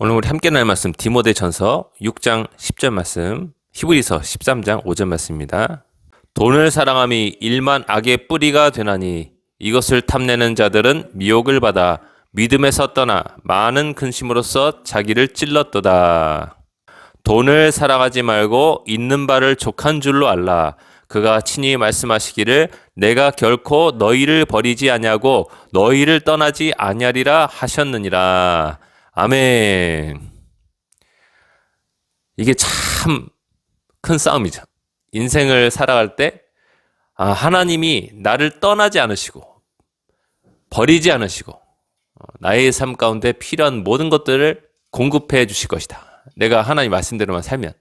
오늘 우리 함께 나눌 말씀 디모데전서 6장 10절 말씀, 히브리서 13장 5절 말씀입니다. 돈을 사랑함이 일만 악의 뿌리가 되나니 이것을 탐내는 자들은 미혹을 받아 믿음에서 떠나 많은 근심으로써 자기를 찔렀도다. 돈을 사랑하지 말고 있는 바를 족한 줄로 알라. 그가 친히 말씀하시기를 내가 결코 너희를 버리지 아니하고 너희를 떠나지 아니하리라 하셨느니라. 아멘. 이게 참 큰 싸움이죠. 인생을 살아갈 때 하나님이 나를 떠나지 않으시고 버리지 않으시고 나의 삶 가운데 필요한 모든 것들을 공급해 주실 것이다. 내가 하나님 말씀대로만 살면.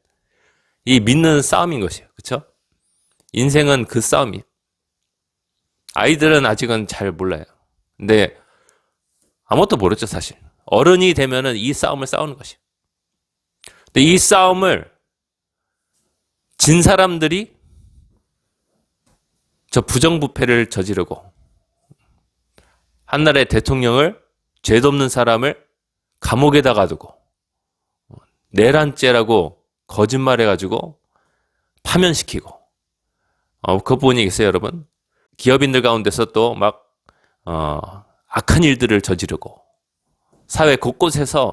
이 믿는 싸움인 것이에요. 그렇죠? 인생은 그 싸움이에요. 아이들은 아직은 잘 몰라요. 근데 아무것도 모르죠, 사실. 어른이 되면은 이 싸움을 싸우는 것이에요. 근데 이 싸움을 진 사람들이 저 부정부패를 저지르고 한나라의 대통령을 죄도 없는 사람을 감옥에다 가두고 내란죄라고 거짓말해가지고 파면시키고 그 부분이 있어요, 여러분. 기업인들 가운데서 또 막 악한 일들을 저지르고 사회 곳곳에서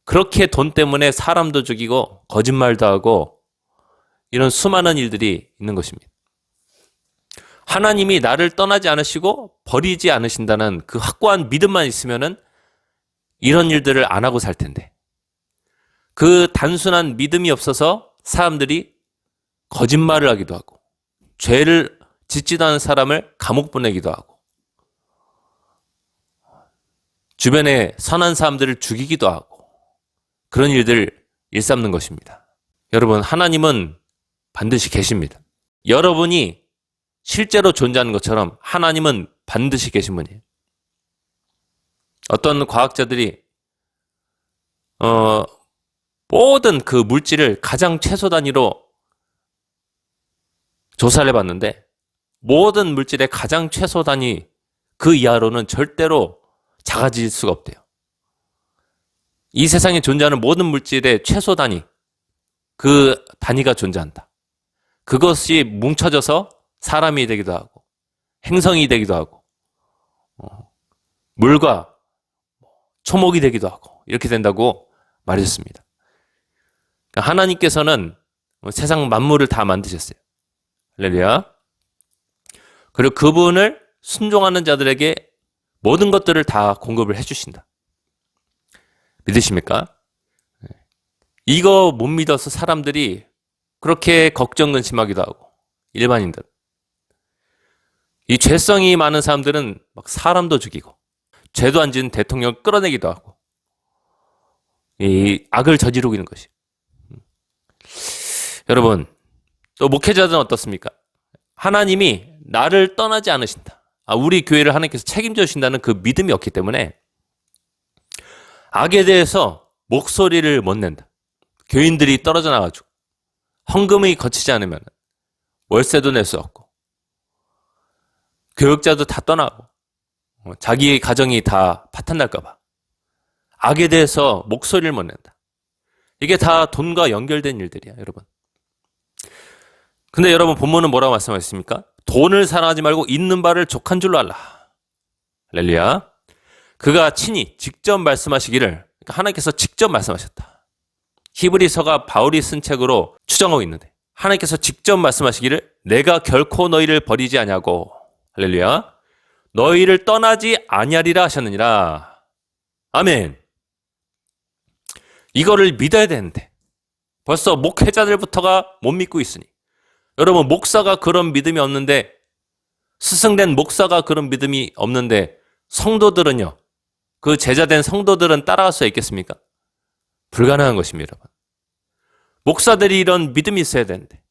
그렇게 돈 때문에 사람도 죽이고 거짓말도 하고 이런 수많은 일들이 있는 것입니다. 하나님이 나를 떠나지 않으시고 버리지 않으신다는 그 확고한 믿음만 있으면은 이런 일들을 안 하고 살 텐데 그 단순한 믿음이 없어서 사람들이 거짓말을 하기도 하고 죄를 짓지도 않은 사람을 감옥 보내기도 하고 주변에 선한 사람들을 죽이기도 하고 그런 일들을 일삼는 것입니다. 여러분, 하나님은 반드시 계십니다. 여러분이 실제로 존재하는 것처럼 하나님은 반드시 계신 분이에요. 어떤 과학자들이 모든 그 물질을 가장 최소 단위로 조사를 해봤는데 모든 물질의 가장 최소 단위 그 이하로는 절대로 작아질 수가 없대요. 이 세상에 존재하는 모든 물질의 최소 단위, 그 단위가 존재한다. 그것이 뭉쳐져서 사람이 되기도 하고 행성이 되기도 하고 물과 초목이 되기도 하고 이렇게 된다고 말해줬습니다. 그러니까 하나님께서는 세상 만물을 다 만드셨어요. 할렐루야. 그리고 그분을 순종하는 자들에게 모든 것들을 다 공급을 해주신다. 믿으십니까? 이거 못 믿어서 사람들이 그렇게 걱정 근심하기도 하고 일반인들 이 죄성이 많은 사람들은 막 사람도 죽이고 죄도 안 지은 대통령을 끌어내기도 하고 이 악을 저지르고 있는 것이. 여러분, 또 목회자들은 어떻습니까? 하나님이 나를 떠나지 않으신다. 우리 교회를 하나님께서 책임져 주신다는 그 믿음이 없기 때문에 악에 대해서 목소리를 못 낸다. 교인들이 떨어져 나가지고 헌금이 거치지 않으면 월세도 낼 수 없고 교육자도 다 떠나고 자기 가정이 다 파탄날까 봐 악에 대해서 목소리를 못 낸다. 이게 다 돈과 연결된 일들이야, 여러분. 근데 여러분, 본문은 뭐라고 말씀하셨습니까? 돈을 사랑하지 말고 있는 바를 족한 줄로 알라. 할렐루야. 그가 친히 직접 말씀하시기를, 그러니까 하나님께서 직접 말씀하셨다. 히브리서가 바울이 쓴 책으로 추정하고 있는데 하나님께서 직접 말씀하시기를 내가 결코 너희를 버리지 아니하고 할렐루야 너희를 떠나지 아니하리라 하셨느니라. 아멘. 이거를 믿어야 되는데 벌써 목회자들부터가 못 믿고 있으니 여러분, 목사가 그런 믿음이 없는데 스승된 목사가 그런 믿음이 없는데 성도들은요, 그 제자된 성도들은 따라갈 수 있겠습니까? 불가능한 것입니다, 여러분. 목사들이 이런 믿음이 있어야 되는데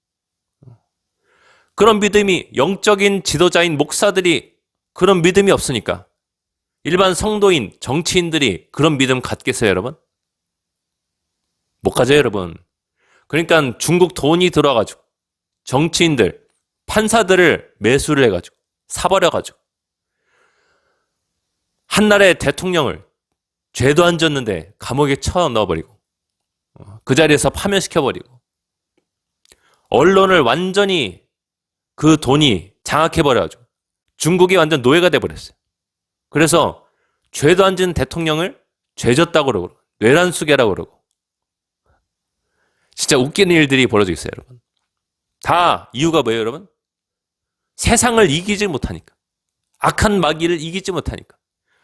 그런 믿음이 영적인 지도자인 목사들이 그런 믿음이 없으니까 일반 성도인 정치인들이 그런 믿음 갖겠어요, 여러분? 못 가져요, 여러분. 그러니까 중국 돈이 들어와가지고 정치인들, 판사들을 매수를 해가지고 사버려가지고 한나라의 대통령을 죄도 안 졌는데 감옥에 쳐 넣어버리고 그 자리에서 파면시켜버리고 언론을 완전히 그 돈이 장악해버려가지고 중국이 완전 노예가 돼버렸어요. 그래서 죄도 안 지은 대통령을 죄졌다고 그러고 뇌란수계라고 그러고 진짜 웃기는 일들이 벌어지고 있어요, 여러분. 다 이유가 뭐예요, 여러분? 세상을 이기지 못하니까. 악한 마귀를 이기지 못하니까.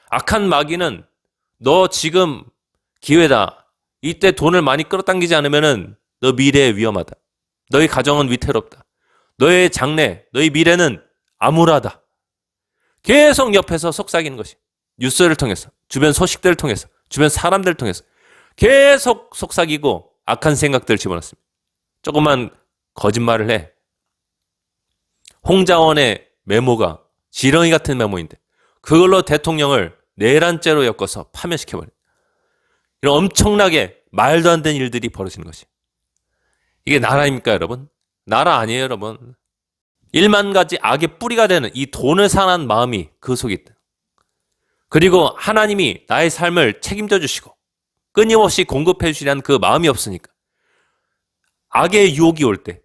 악한 마귀는 너 지금 기회다. 이때 돈을 많이 끌어당기지 않으면은 너 미래에 위험하다. 너희 가정은 위태롭다. 너의 장래, 너희 미래는 암울하다. 계속 옆에서 속삭이는 것이. 뉴스를 통해서, 주변 소식들을 통해서, 주변 사람들을 통해서 계속 속삭이고 악한 생각들을 집어넣습니다. 조금만 거짓말을 해. 홍자원의 메모가 지렁이 같은 메모인데 그걸로 대통령을 내란죄로 엮어서 파면시켜버려요. 이런 엄청나게 말도 안 되는 일들이 벌어지는 것이. 이게 나라입니까, 여러분? 나라 아니에요, 여러분. 1만 가지 악의 뿌리가 되는 이 돈을 사랑하는 마음이 그 속에 있다. 그리고 하나님이 나의 삶을 책임져 주시고 끊임없이 공급해 주시라는 그 마음이 없으니까 악의 유혹이 올 때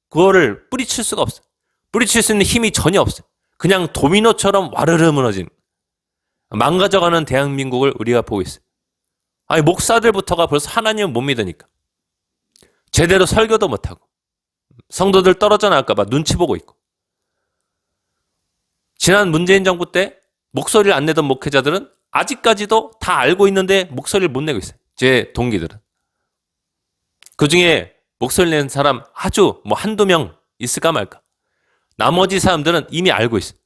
그거를 뿌리칠 수가 없어요. 뿌리칠 수 있는 힘이 전혀 없어요. 그냥 도미노처럼 와르르 무너진 망가져가는 대한민국을 우리가 보고 있어요. 아니 목사들부터가 벌써 하나님을 못 믿으니까 제대로 설교도 못하고 성도들 떨어져 나갈까 봐 눈치 보고 있고 지난 문재인 정부 때 목소리를 안 내던 목회자들은 아직까지도 다 알고 있는데 목소리를 못 내고 있어요. 제 동기들은. 그중에 목소리 내는 사람 아주 한두 명 있을까 말까. 나머지 사람들은 이미 알고 있어요.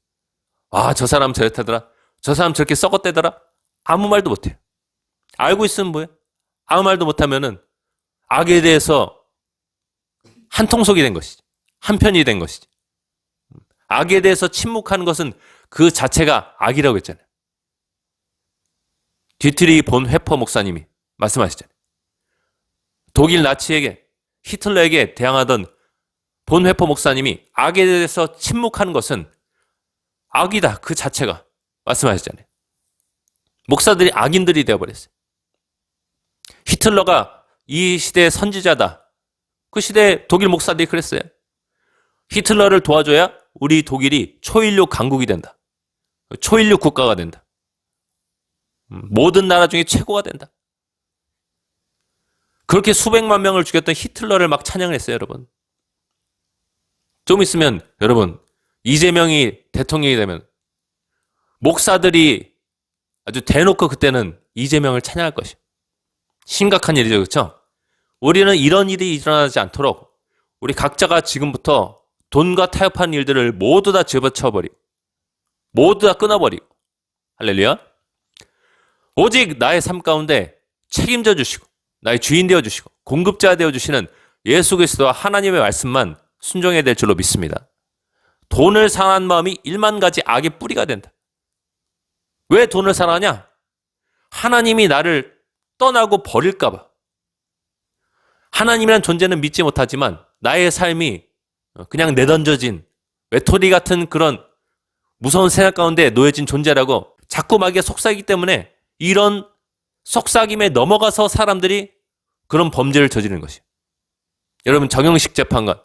아, 저 사람 저랬다더라. 저 사람 저렇게 썩었대더라. 아무 말도 못해요. 알고 있으면 뭐예요? 아무 말도 못하면은 악에 대해서 한통속이 된 것이지. 한편이 된 것이지. 악에 대해서 침묵하는 것은 그 자체가 악이라고 했잖아요. 디트리 본 회퍼 목사님이 말씀하시잖아요. 독일 나치에게 히틀러에게 대항하던 본 회퍼 목사님이 악에 대해서 침묵하는 것은 악이다. 그 자체가 말씀하셨잖아요. 목사들이 악인들이 되어버렸어요. 히틀러가 이 시대의 선지자다. 그 시대에 독일 목사들이 그랬어요. 히틀러를 도와줘야 우리 독일이 초인류 강국이 된다. 초인류 국가가 된다. 모든 나라 중에 최고가 된다. 그렇게 수백만 명을 죽였던 히틀러를 막 찬양을 했어요, 여러분. 좀 있으면 여러분 이재명이 대통령이 되면 목사들이 아주 대놓고 그때는 이재명을 찬양할 것이에요. 심각한 일이죠, 그렇죠? 우리는 이런 일이 일어나지 않도록 우리 각자가 지금부터 돈과 타협하는 일들을 모두 다 집어쳐버리고 모두 다 끊어버리고 할렐루야. 오직 나의 삶 가운데 책임져 주시고 나의 주인 되어주시고 공급자 되어주시는 예수 그리스도와 하나님의 말씀만 순종해야 될 줄로 믿습니다. 돈을 사랑하는 마음이 1만 가지 악의 뿌리가 된다. 왜 돈을 사랑하냐? 하나님이 나를 떠나고 버릴까 봐. 하나님이란 존재는 믿지 못하지만 나의 삶이 그냥 내던져진 외톨이 같은 그런 무서운 생각 가운데 놓여진 존재라고 자꾸 마귀가 속삭이기 때문에 이런 속삭임에 넘어가서 사람들이 그런 범죄를 저지르는 것이에요. 여러분 정영식 재판관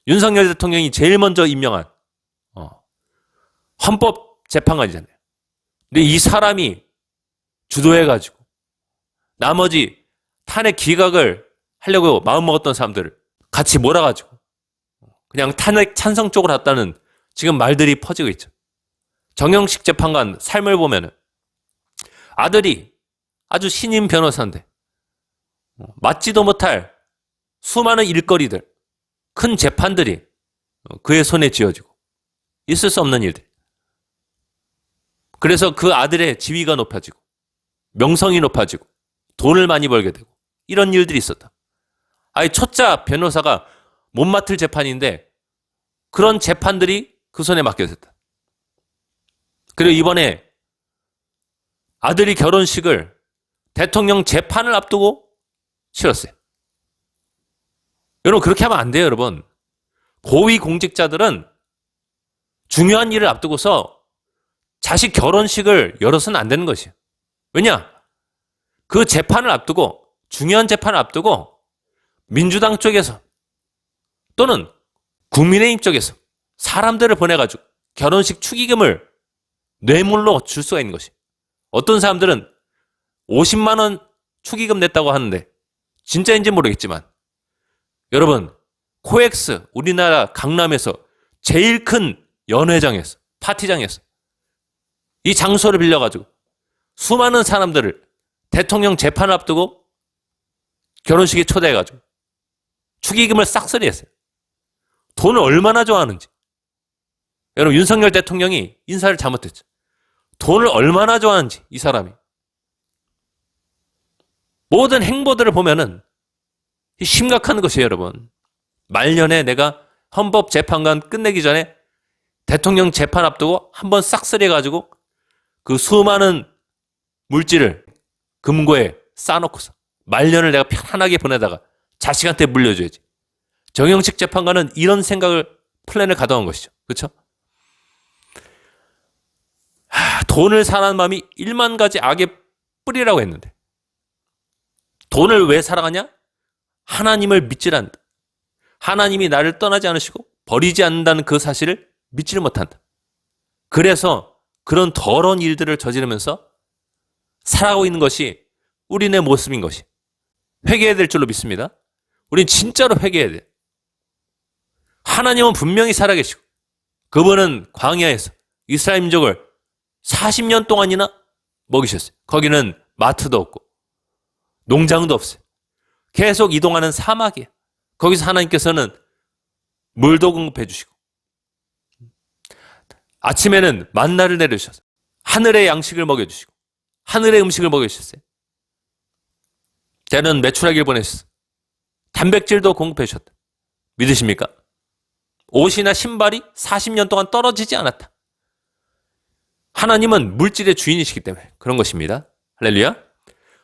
윤석열 대통령이 제일 먼저 임명한 헌법재판관이잖아요. 근데 이 사람이 주도해가지고 나머지 탄핵 기각을 하려고 마음먹었던 사람들을 같이 몰아가지고 그냥 탄핵 찬성 쪽으로 갔다는 지금 말들이 퍼지고 있죠. 정영식 재판관 삶을 보면은 아들이 아주 신임 변호사인데 맞지도 못할 수많은 일거리들, 큰 재판들이 그의 손에 쥐어지고 있을 수 없는 일들. 그래서 그 아들의 지위가 높아지고 명성이 높아지고 돈을 많이 벌게 되고 이런 일들이 있었다. 아예 초짜 변호사가 못 맡을 재판인데 그런 재판들이 그 손에 맡겨졌다. 그리고 이번에 아들이 결혼식을 대통령 재판을 앞두고 치렀어요. 여러분 그렇게 하면 안 돼요, 여러분. 고위 공직자들은 중요한 일을 앞두고서 자식 결혼식을 열어서는 안 되는 것이에요. 왜냐? 그 재판을 앞두고, 중요한 재판을 앞두고 민주당 쪽에서 또는 국민의힘 쪽에서 사람들을 보내가지고 결혼식 축의금을 뇌물로 줄 수가 있는 것이. 어떤 사람들은 50만 원 축의금 냈다고 하는데 진짜인지 모르겠지만, 여러분, 코엑스 우리나라 강남에서 제일 큰 연회장에서, 파티장에서 이 장소를 빌려가지고 수많은 사람들을 대통령 재판을 앞두고 결혼식에 초대해가지고 축의금을 싹쓸이 했어요. 돈을 얼마나 좋아하는지. 여러분, 윤석열 대통령이 인사를 잘못했죠. 돈을 얼마나 좋아하는지, 이 사람이. 모든 행보들을 보면은 심각한 것이에요, 여러분. 말년에 내가 헌법재판관 끝내기 전에 대통령 재판 앞두고 한번 싹쓸이 해가지고 그 수많은 물질을 금고에 쌓아놓고서 말년을 내가 편안하게 보내다가 자식한테 물려줘야지. 정영식 재판관은 이런 생각을, 플랜을 가져온 것이죠. 그렇죠? 돈을 사랑하는 마음이 1만 가지 악의 뿌리라고 했는데, 돈을 왜 사랑하냐? 하나님을 믿질 않는다. 하나님이 나를 떠나지 않으시고 버리지 않는다는 그 사실을 믿지를 못한다. 그래서 그런 더러운 일들을 저지르면서 살아가고 있는 것이 우리네 모습인 것이. 회개해야 될 줄로 믿습니다. 우린 진짜로 회개해야 돼. 하나님은 분명히 살아계시고 그분은 광야에서 이스라엘 민족을 40년 동안이나 먹이셨어요. 거기는 마트도 없고 농장도 없어요. 계속 이동하는 사막이에요. 거기서 하나님께서는 물도 공급해 주시고 아침에는 만나를 내려주셔서 하늘의 양식을 먹여주시고 하늘의 음식을 먹여주셨어요. 때는 메추라기를 보내셨어요. 단백질도 공급해 주셨다. 믿으십니까? 옷이나 신발이 40년 동안 떨어지지 않았다. 하나님은 물질의 주인이시기 때문에 그런 것입니다. 할렐루야.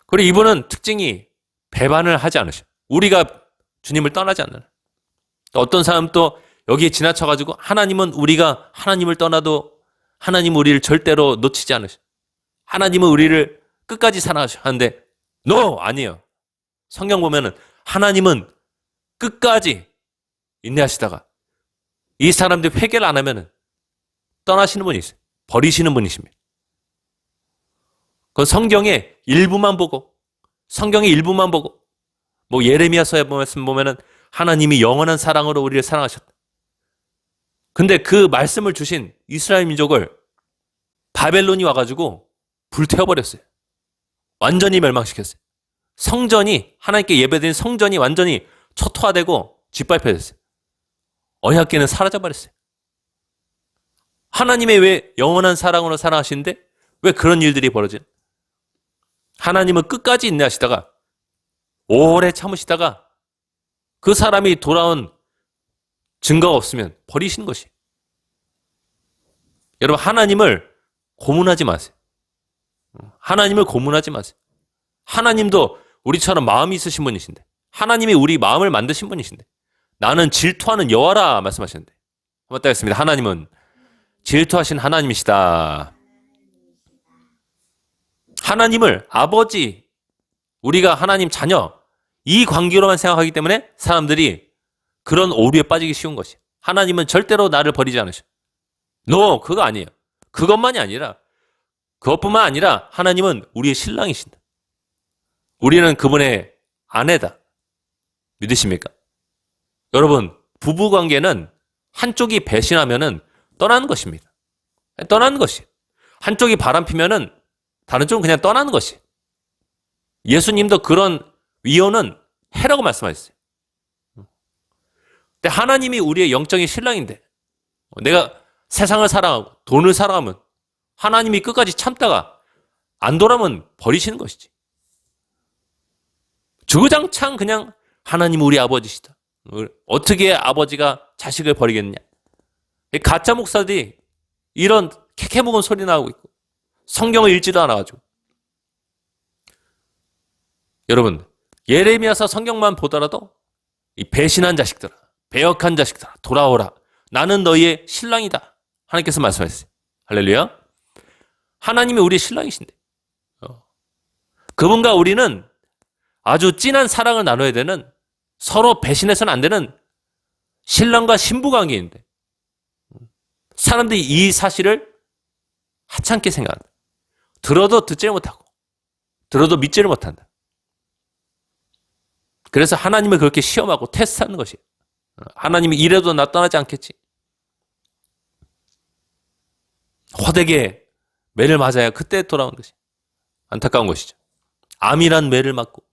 그리고 이분은 특징이 배반을 하지 않으셔. 우리가 주님을 떠나지 않는. 또 어떤 사람 또 여기에 지나쳐가지고 하나님은 우리가 하나님을 떠나도 하나님은 우리를 절대로 놓치지 않으셔. 하나님은 우리를 끝까지 사랑하셔. 하는데 no! 아니에요. 성경 보면은 하나님은 끝까지 인내하시다가 이 사람들이 회개를 안 하면은 떠나시는 분이 있어요. 버리시는 분이십니다. 그건 성경의 일부만 보고, 성경의 일부만 보고, 뭐 예레미야서에 보면은 하나님이 영원한 사랑으로 우리를 사랑하셨다. 근데 그 말씀을 주신 이스라엘 민족을 바벨론이 와가지고 불태워버렸어요. 완전히 멸망시켰어요. 성전이, 하나님께 예배드린 성전이 완전히 초토화되고 짓밟혀졌어요. 언약궤는 사라져버렸어요. 하나님의 왜 영원한 사랑으로 사랑하시는데 왜 그런 일들이 벌어지는? 하나님은 끝까지 인내하시다가 오래 참으시다가 그 사람이 돌아온 증거가 없으면 버리시는 것이. 여러분, 하나님을 고문하지 마세요. 하나님을 고문하지 마세요. 하나님도 우리처럼 마음이 있으신 분이신데, 하나님이 우리 마음을 만드신 분이신데, 나는 질투하는 여호와라 말씀하셨는데, 한번 따겠습니다. 하나님은 질투하신 하나님이시다. 하나님을 아버지, 우리가 하나님 자녀, 이 관계로만 생각하기 때문에 사람들이 그런 오류에 빠지기 쉬운 것이. 하나님은 절대로 나를 버리지 않으셔. No, 그거 아니에요. 그것뿐만 아니라 하나님은 우리의 신랑이신다. 우리는 그분의 아내다. 믿으십니까? 여러분, 부부관계는 한쪽이 배신하면은 떠나는 것입니다. 떠나는 것이. 한쪽이 바람피면은 다른 쪽은 그냥 떠나는 것이. 예수님도 그런 위헌은 해라고 말씀하셨어요. 근데 하나님이 우리의 영적인 신랑인데 내가 세상을 사랑하고 돈을 사랑하면 하나님이 끝까지 참다가 안 돌아오면 버리시는 것이지. 주구장창 그냥 하나님 우리 아버지시다. 어떻게 아버지가 자식을 버리겠느냐. 가짜 목사들이 이런 캐캐묵은 소리 나오고 있고 성경을 읽지도 않아가지고. 여러분, 예레미야서 성경만 보더라도 이 배신한 자식들아, 배역한 자식들아, 돌아오라. 나는 너희의 신랑이다. 하나님께서 말씀하셨어요. 할렐루야. 하나님이 우리의 신랑이신데 그분과 우리는 아주 진한 사랑을 나눠야 되는, 서로 배신해서는 안 되는 신랑과 신부 관계인데 사람들이 이 사실을 하찮게 생각한다. 들어도 듣지를 못하고 들어도 믿지를 못한다. 그래서 하나님을 그렇게 시험하고 테스트하는 것이에요. 하나님이 이래도 나 떠나지 않겠지. 호되게 매를 맞아야 그때 돌아온 것이 안타까운 것이죠. 암이란 매를 맞고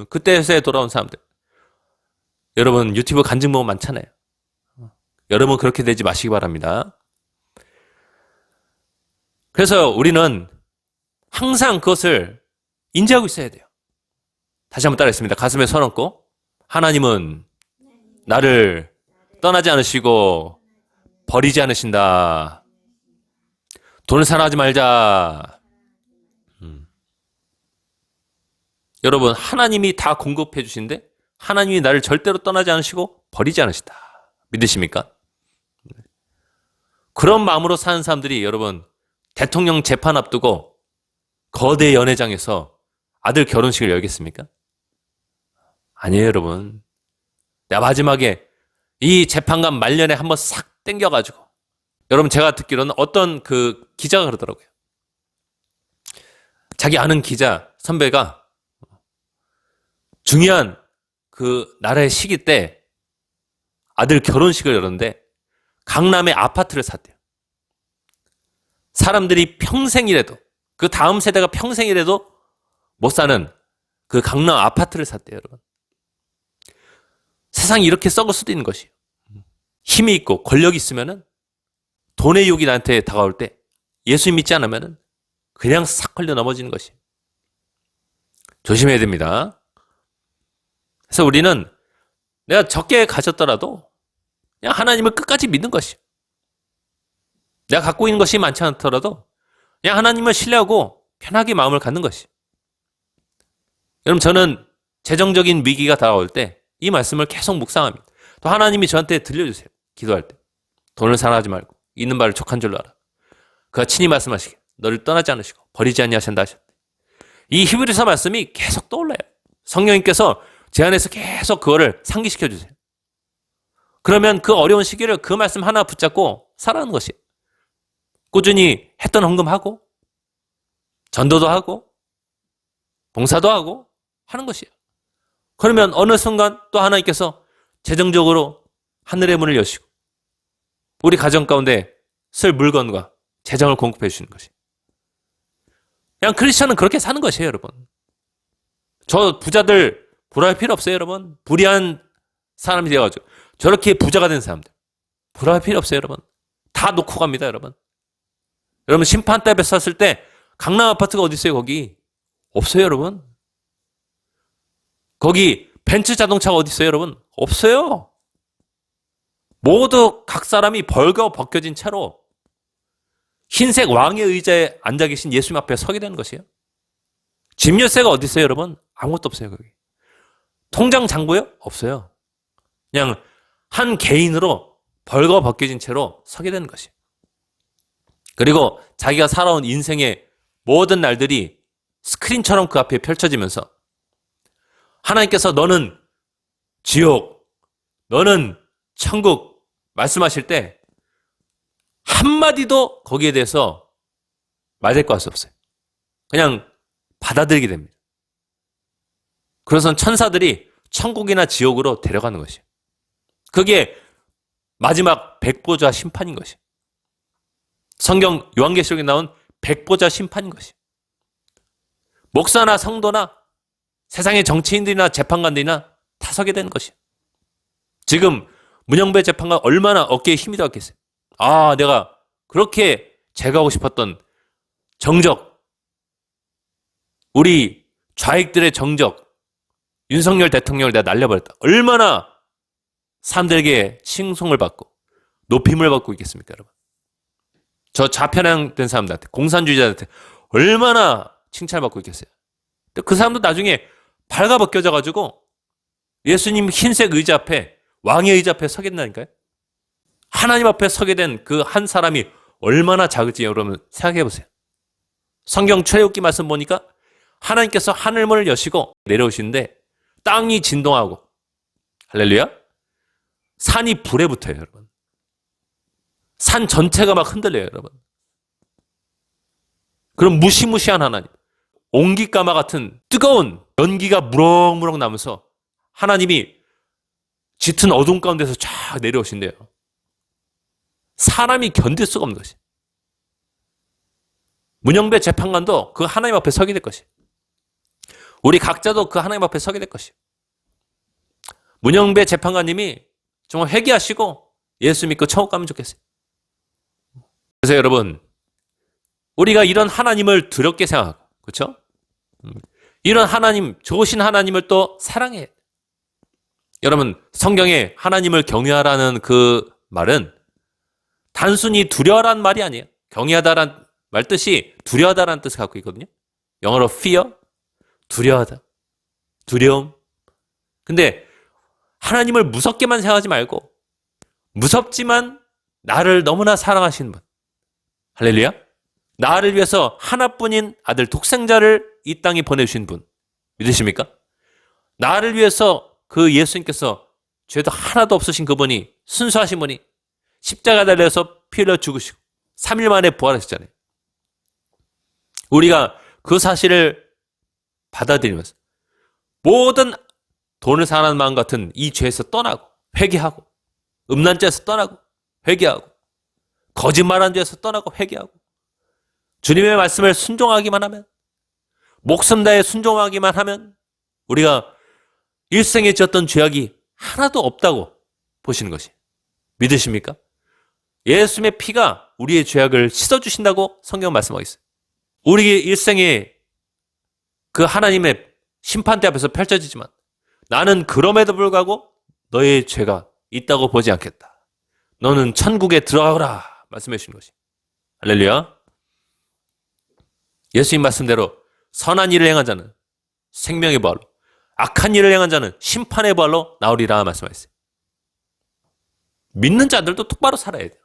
그때서야 돌아온 사람들. 여러분 유튜브 간증 보면 많잖아요. 여러분 그렇게 되지 마시기 바랍니다. 그래서 우리는 항상 그것을 인지하고 있어야 돼요. 다시 한번 따라했습니다. 가슴에 손 얹고 하나님은 나를 떠나지 않으시고 버리지 않으신다. 돈을 사랑하지 말자. 여러분 하나님이 다 공급해 주신데 하나님이 나를 절대로 떠나지 않으시고 버리지 않으신다. 믿으십니까? 그런 마음으로 사는 사람들이 여러분 대통령 재판 앞두고 거대 연회장에서 아들 결혼식을 열겠습니까? 아니에요 여러분. 내가 마지막에 이 재판관 말년에 한번 싹 땡겨가지고 여러분 제가 듣기로는 어떤 그 기자가 그러더라고요. 자기 아는 기자 선배가 중요한 그 나라의 시기 때 아들 결혼식을 열었는데 강남에 아파트를 샀대요. 사람들이 평생이라도 그 다음 세대가 평생이라도 못 사는 그 강남 아파트를 샀대요 여러분. 세상이 이렇게 썩을 수도 있는 것이에요. 힘이 있고 권력이 있으면은 돈의 유혹이 나한테 다가올 때 예수 믿지 않으면은 그냥 싹 걸려 넘어지는 것이에요. 조심해야 됩니다. 그래서 우리는 내가 적게 가졌더라도 그냥 하나님을 끝까지 믿는 것이에요. 내가 갖고 있는 것이 많지 않더라도 그냥 하나님을 신뢰하고 편하게 마음을 갖는 것이에요. 여러분 저는 재정적인 위기가 다가올 때 이 말씀을 계속 묵상합니다. 또 하나님이 저한테 들려주세요. 기도할 때. 돈을 사랑하지 말고 있는 바를 족한 줄로 알아. 그가 친히 말씀하시길 너를 떠나지 않으시고 버리지 아니하신다 하셨대. 이 히브리서 말씀이 계속 떠올라요. 성령님께서 제 안에서 계속 그거를 상기시켜 주세요. 그러면 그 어려운 시기를 그 말씀 하나 붙잡고 살아가는 것이에요. 꾸준히 했던 헌금하고 전도도 하고 봉사도 하고 하는 것이에요. 그러면 어느 순간 또 하나님께서 재정적으로 하늘의 문을 여시고 우리 가정 가운데 쓸 물건과 재정을 공급해 주시는 것이에요. 그냥 크리스천은 그렇게 사는 것이에요 여러분. 저 부자들 부러워할 필요 없어요 여러분. 불의한 사람이 되어가지고 저렇게 부자가 된 사람들 부러워할 필요 없어요 여러분. 다 놓고 갑니다 여러분. 여러분 심판대 앞에 섰을 때 강남 아파트가 어디 있어요 거기? 없어요 여러분. 거기 벤츠 자동차가 어디 있어요 여러분? 없어요. 모두 각 사람이 벌거 벗겨진 채로 흰색 왕의 의자에 앉아 계신 예수님 앞에 서게 되는 것이에요. 집 열쇠가 어디 있어요 여러분? 아무것도 없어요 거기. 통장 잔고요? 없어요. 그냥 한 개인으로 벌거 벗겨진 채로 서게 되는 것이에요. 그리고 자기가 살아온 인생의 모든 날들이 스크린처럼 그 앞에 펼쳐지면서 하나님께서 너는 지옥, 너는 천국 말씀하실 때 한마디도 거기에 대해서 말대꾸할 수 없어요. 그냥 받아들이게 됩니다. 그래서 천사들이 천국이나 지옥으로 데려가는 것이에요. 그게 마지막 백보자 심판인 것이에요. 성경 요한계시록에 나온 백보자 심판인 것이에요. 목사나 성도나 세상의 정치인들이나 재판관들이나 다 서게 되는 것이에요. 지금 문영배 재판관 얼마나 어깨에 힘이 들었겠어요. 아, 내가 그렇게 제거하고 싶었던 정적, 우리 좌익들의 정적, 윤석열 대통령을 내가 날려버렸다. 얼마나 사람들에게 칭송을 받고 높임을 받고 있겠습니까, 여러분? 저 좌편향된 사람들한테, 공산주의자한테 얼마나 칭찬을 받고 있겠어요. 그 사람도 나중에 발가벗겨져가지고 예수님 흰색 의자 앞에, 왕의 의자 앞에 서게 된다니까요. 하나님 앞에 서게 된 그 한 사람이 얼마나 작을지 여러분 생각해 보세요. 성경 출애굽기 말씀 보니까 하나님께서 하늘문을 여시고 내려오시는데 땅이 진동하고, 할렐루야, 산이 불에 붙어요, 여러분. 산 전체가 막 흔들려요, 여러분. 그럼 무시무시한 하나님, 옹기까마 같은 뜨거운 연기가 무럭무럭 나면서 하나님이 짙은 어둠 가운데서 쫙 내려오신대요. 사람이 견딜 수가 없는 것이. 문영배 재판관도 그 하나님 앞에 서게 될 것이. 우리 각자도 그 하나님 앞에 서게 될 것이. 문영배 재판관님이 정말 회개하시고 예수 믿고 천국 가면 좋겠어요. 그래서 여러분, 우리가 이런 하나님을 두렵게 생각하고, 그렇죠? 이런 하나님, 좋으신 하나님을 또 사랑해. 여러분, 성경에 하나님을 경외하라는 그 말은 단순히 두려워라는 말이 아니에요. 경외하다라는 말 뜻이 두려워하다라는 뜻을 갖고 있거든요. 영어로 fear, 두려워하다, 두려움. 근데 하나님을 무섭게만 생각하지 말고 무섭지만 나를 너무나 사랑하시는 분, 할렐루야, 나를 위해서 하나뿐인 아들 독생자를 이 땅에 보내주신 분 믿으십니까? 나를 위해서 그 예수님께서 죄도 하나도 없으신 그분이, 순수하신 분이 십자가 달려서 피 흘려 죽으시고 3일 만에 부활하셨잖아요. 우리가 그 사실을 받아들이면서 모든 돈을 사랑하는 마음 같은 이 죄에서 떠나고 회개하고, 음란죄에서 떠나고 회개하고, 거짓말한 죄에서 떠나고 회개하고, 주님의 말씀을 순종하기만 하면, 목숨 다해 순종하기만 하면 우리가 일생에 지었던 죄악이 하나도 없다고 보시는 것이, 믿으십니까? 예수님의 피가 우리의 죄악을 씻어주신다고 성경 말씀하고 있어요. 우리의 일생에 그 하나님의 심판대 앞에서 펼쳐지지만 나는 그럼에도 불구하고 너의 죄가 있다고 보지 않겠다. 너는 천국에 들어가거라 말씀해 주신 것이. 할렐루야. 예수님 말씀대로 선한 일을 행한 자는 생명의 부활로, 악한 일을 행한 자는 심판의 부활로 나오리라 말씀하셨어요. 믿는 자들도 똑바로 살아야 돼요.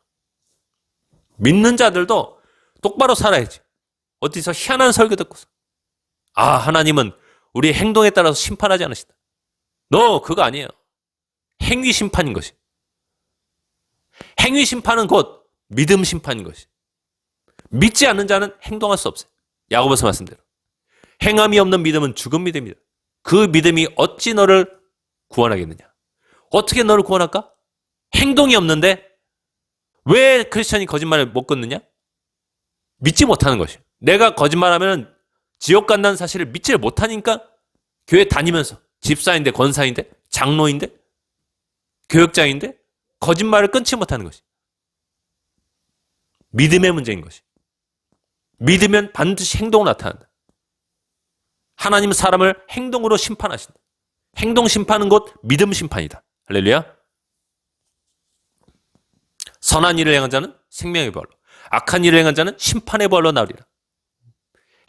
믿는 자들도 똑바로 살아야지. 어디서 희한한 설교 듣고서 하나님은 우리의 행동에 따라서 심판하지 않으신다. 그거 아니에요. 행위 심판인 것이. 행위 심판은 곧 믿음 심판인 것이. 믿지 않는 자는 행동할 수 없어요. 야고보서 말씀대로 행함이 없는 믿음은 죽은 믿음이다. 그 믿음이 어찌 너를 구원하겠느냐. 어떻게 너를 구원할까? 행동이 없는데 왜 크리스천이 거짓말을 못 끊느냐? 믿지 못하는 것이에요. 내가 거짓말하면 지옥 간다는 사실을 믿지를 못하니까 교회 다니면서 집사인데, 권사인데, 장로인데, 교역자인데 거짓말을 끊지 못하는 것이 믿음의 문제인 것이. 믿으면 반드시 행동으로 나타난다. 하나님은 사람을 행동으로 심판하신다. 행동 심판은 곧 믿음 심판이다. 할렐루야. 선한 일을 행한 자는 생명의 부활로, 악한 일을 행한 자는 심판의 부활로 나오리라.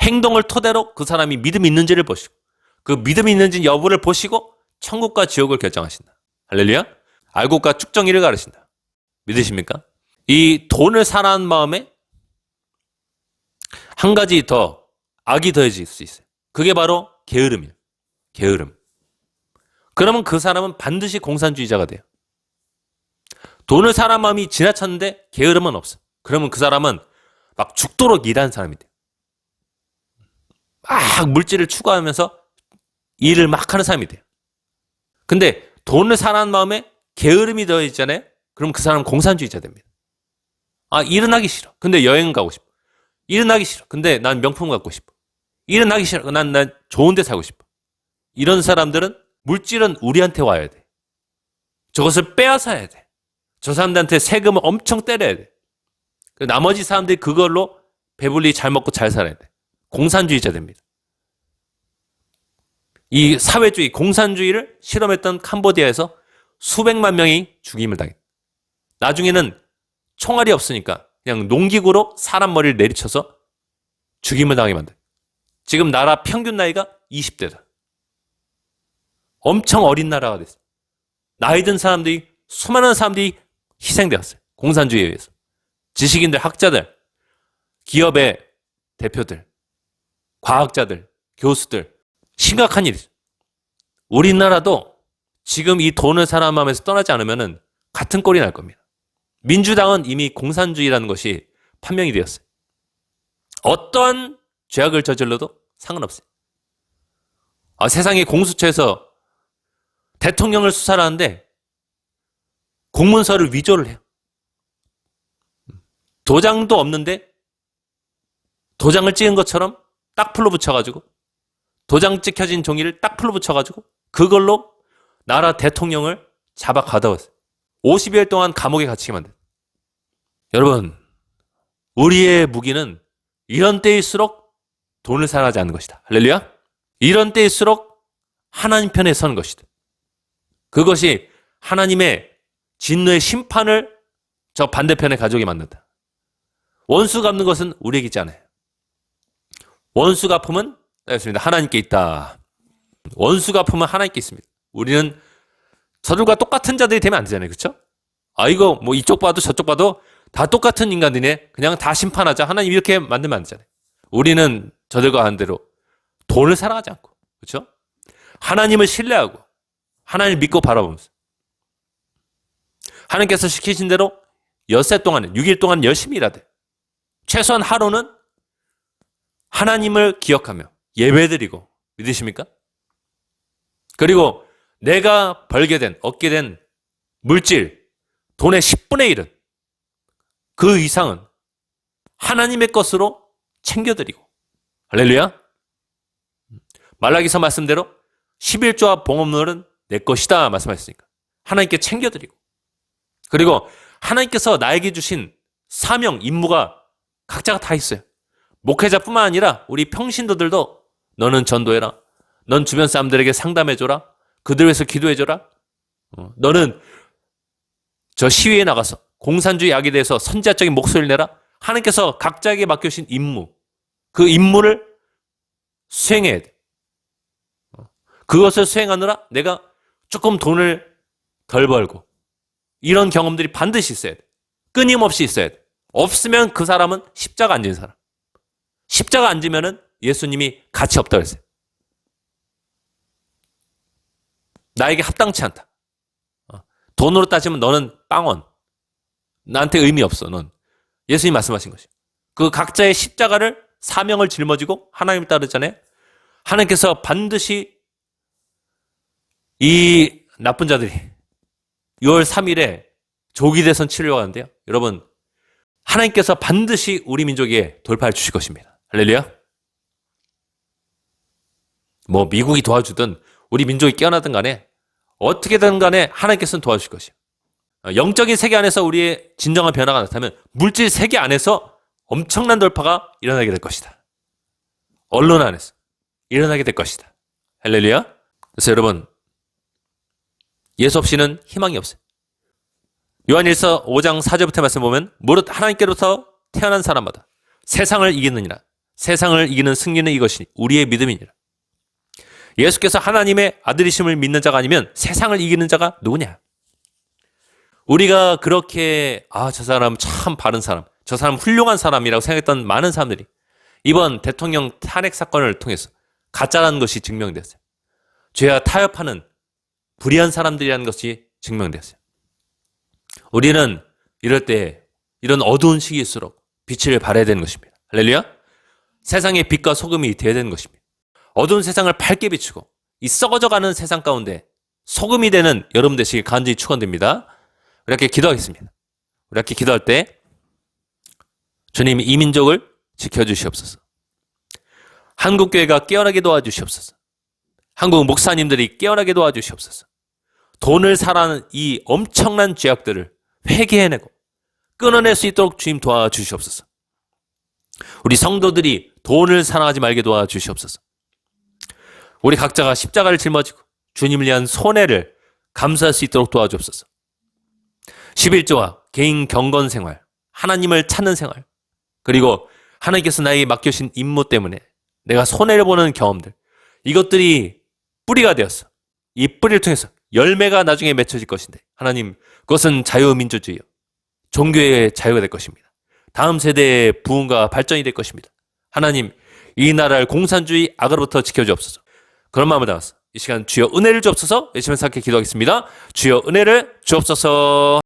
행동을 토대로 그 사람이 믿음이 있는지를 보시고, 그 믿음이 있는지 여부를 보시고 천국과 지옥을 결정하신다. 할렐루야. 알곡과 쭉정이를 가르신다. 믿으십니까? 이 돈을 사랑하는 마음에 한 가지 더 악이 더해질 수 있어요. 그게 바로 게으름이에요. 게으름. 그러면 그 사람은 반드시 공산주의자가 돼요. 돈을 사랑하는 마음이 지나쳤는데 게으름은 없어. 그러면 그 사람은 막 죽도록 일하는 사람이 돼요. 막 물질을 추구하면서 일을 막 하는 사람이 돼요. 근데 돈을 사랑하는 마음에 게으름이 더해지잖아요. 그럼 그 사람은 공산주의자 됩니다. 일은 하기 싫어. 근데 여행 가고 싶어. 일은 하기 싫어. 근데 난 명품 갖고 싶어. 일은 하기 싫어. 난 좋은 데 살고 싶어. 이런 사람들은 물질은 우리한테 와야 돼. 저것을 빼앗아야 돼. 저 사람들한테 세금을 엄청 때려야 돼. 나머지 사람들이 그걸로 배불리 잘 먹고 잘 살아야 돼. 공산주의자 됩니다. 이 사회주의, 공산주의를 실험했던 캄보디아에서 수백만 명이 죽임을 당했다. 나중에는 총알이 없으니까 그냥 농기구로 사람 머리를 내리쳐서 죽임을 당하게 만들어요. 지금 나라 평균 나이가 20대다. 엄청 어린 나라가 됐어요. 나이 든 사람들이, 수많은 사람들이 희생되었어요. 공산주의에 의해서. 지식인들, 학자들, 기업의 대표들, 과학자들, 교수들. 심각한 일이죠. 우리나라도 지금 이 돈을 사람 마음에서 떠나지 않으면 같은 꼴이 날 겁니다. 민주당은 이미 공산주의라는 것이 판명이 되었어요. 어떠한 죄악을 저질러도 상관없어요. 세상에 공수처에서 대통령을 수사를 하는데 공문서를 위조를 해요. 도장도 없는데 도장을 찍은 것처럼 딱 풀로 붙여가지고 도장 찍혀진 종이를 딱 풀로 붙여가지고 그걸로 나라 대통령을 잡아 가둬왔어요. 50일 동안 감옥에 갇히게 만든. 여러분, 우리의 무기는 이런 때일수록 돈을 사랑하지 않는 것이다. 할렐루야. 이런 때일수록 하나님 편에 서는 것이다. 그것이 하나님의 진노의 심판을 저 반대편에 가져오게 만든다. 원수 갚는 것은 우리에게 있지 않아요. 원수 갚음은 알겠습니다. 하나님께 있다. 원수 갚음은 하나님께 있습니다. 우리는 저들과 똑같은 자들이 되면 안 되잖아요. 그렇죠? 이거 뭐 이쪽 봐도 저쪽 봐도 다 똑같은 인간들이네. 그냥 다 심판하자. 하나님 이렇게 만들면 안 되잖아요. 우리는 저들과 반대로 돈을 사랑하지 않고, 그렇죠? 하나님을 신뢰하고 하나님을 믿고 바라보면서 하나님께서 시키신 대로 엿새 동안 6일 동안 열심히 일하되 최소한 하루는 하나님을 기억하며 예배드리고. 믿으십니까? 그리고 내가 벌게 된, 얻게 된 물질, 돈의 10분의 1은 그 이상은 하나님의 것으로 챙겨드리고. 할렐루야. 말라기서 말씀대로 11조와 봉헌물은 내 것이다 말씀하셨으니까 하나님께 챙겨드리고. 그리고 하나님께서 나에게 주신 사명, 임무가 각자가 다 있어요. 목회자뿐만 아니라 우리 평신도들도 너는 전도해라. 넌 주변 사람들에게 상담해줘라. 그들 위해서 기도해줘라. 너는 저 시위에 나가서 공산주의 악에 대해서 선지자적인 목소리를 내라. 하나님께서 각자에게 맡겨주신 임무, 그 임무를 수행해야 돼. 그것을 수행하느라 내가 조금 돈을 덜 벌고 이런 경험들이 반드시 있어야 돼. 끊임없이 있어야 돼. 없으면 그 사람은 십자가 안 지는 사람. 십자가 안 지면은 예수님이 가치 없다고 했어요. 나에게 합당치 않다. 돈으로 따지면 너는 빵원. 나한테 의미 없어. 넌. 예수님 말씀하신 것이. 그 각자의 십자가를 사명을 짊어지고 하나님을 따르잖아요. 하나님께서 반드시 이 나쁜 자들이 6월 3일에 조기 대선 치르려고 하는데요. 여러분, 하나님께서 반드시 우리 민족에 돌파해 주실 것입니다. 할렐루야. 뭐 미국이 도와주든 우리 민족이 깨어나든 간에 어떻게든 간에 하나님께서는 도와주실 것이에요. 영적인 세계 안에서 우리의 진정한 변화가 나타나면 물질 세계 안에서 엄청난 돌파가 일어나게 될 것이다. 언론 안에서 일어나게 될 것이다. 할렐루야. 그래서 여러분, 예수 없이는 희망이 없어요. 요한일서 5장 4절부터 말씀 보면 무릇 하나님께로부터 태어난 사람마다 세상을 이기느니라. 세상을 이기는 승리는 이것이니 우리의 믿음이니라. 예수께서 하나님의 아들이심을 믿는 자가 아니면 세상을 이기는 자가 누구냐? 우리가 그렇게 저 사람 참 바른 사람, 저 사람 훌륭한 사람이라고 생각했던 많은 사람들이 이번 대통령 탄핵 사건을 통해서 가짜라는 것이 증명됐어요. 죄와 타협하는 불의한 사람들이라는 것이 증명됐어요. 우리는 이럴 때 이런 어두운 시기일수록 빛을 발해야 되는 것입니다. 할렐루야. 세상의 빛과 소금이 되어야 되는 것입니다. 어두운 세상을 밝게 비추고 이 썩어져가는 세상 가운데 소금이 되는 여러분 되시길 간절히 축원드립니다. 우리 함께 기도하겠습니다. 우리 함께 기도할 때 주님 이 민족을 지켜주시옵소서. 한국교회가 깨어나게 도와주시옵소서. 한국 목사님들이 깨어나게 도와주시옵소서. 돈을 사랑하는 이 엄청난 죄악들을 회개해내고 끊어낼 수 있도록 주님 도와주시옵소서. 우리 성도들이 돈을 사랑하지 말게 도와주시옵소서. 우리 각자가 십자가를 짊어지고 주님을 위한 손해를 감수할 수 있도록 도와주옵소서. 11조와 개인 경건 생활, 하나님을 찾는 생활, 그리고 하나님께서 나에게 맡겨주신 임무 때문에 내가 손해를 보는 경험들, 이것들이 뿌리가 되었어. 이 뿌리를 통해서 열매가 나중에 맺혀질 것인데 하나님, 그것은 자유민주주의요. 종교의 자유가 될 것입니다. 다음 세대의 부흥과 발전이 될 것입니다. 하나님, 이 나라를 공산주의 악으로부터 지켜주옵소서. 그런 마음을 담았어. 이 시간 주여 은혜를 주옵소서. 열심히 생각해 기도하겠습니다. 주여 은혜를 주옵소서.